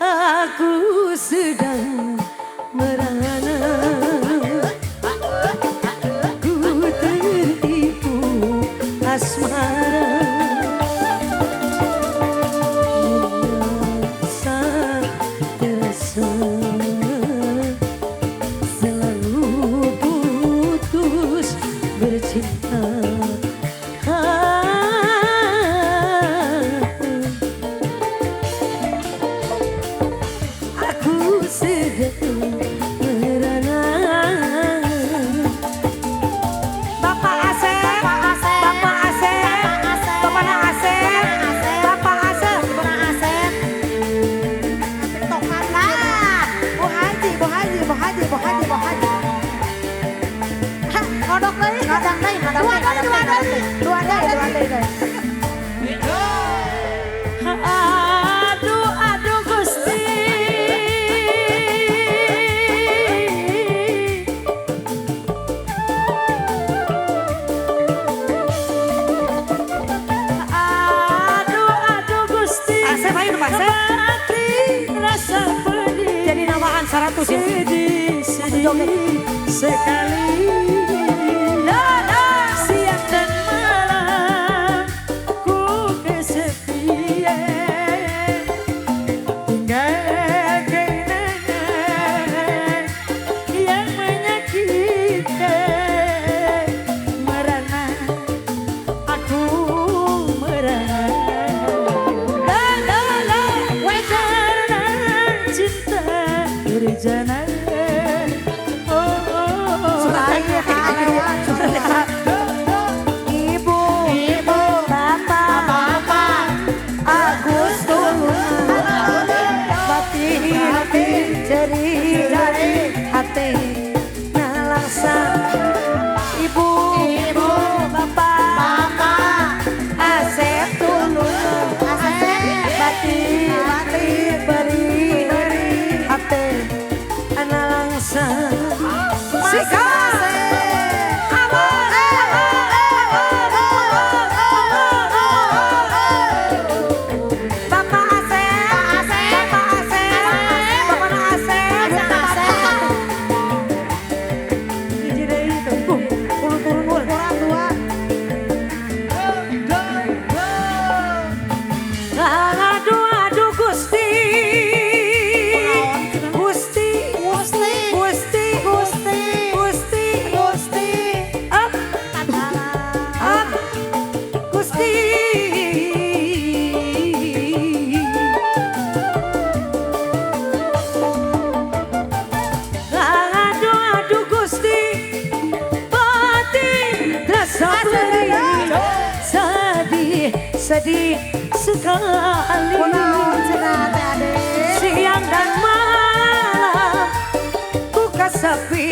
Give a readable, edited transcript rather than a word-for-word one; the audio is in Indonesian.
aku sedang merana. Ku tertipu asmara. Terasa selalu putus bercinta. Aku sedang merana. Bapak Asep, Bapak Asep, Bapak Asep, Bapak Asep, Bapak Asep. Tokanlah, Bu Haji, Bu Haji, Bu Haji, Bu Haji, Bu Haji. Ngodok deui, ngodok deui, ngodok deui, dua deui. Aduh, aduh Gusti. Aduh, aduh Gusti. Asep ayo Pak Asep. Hati rasa pedih. Jadi namaan 100 ya. Sedih, sedih sekali. Siang dan malam ku kesepian. Tinggal kenangan yang menyakitkan. Merana, aku merana. Karena cinta berjana. Ibu, bapak, Agustus, batin jari hati nalangsa. Ibu, bapak, Asep tulung, batin beri hati nalangsa. Aduh Gusti. Gusti. Aduh Gusti. Batin rasa pedih. Sedih sekali. Siang dan malam ku kesepian.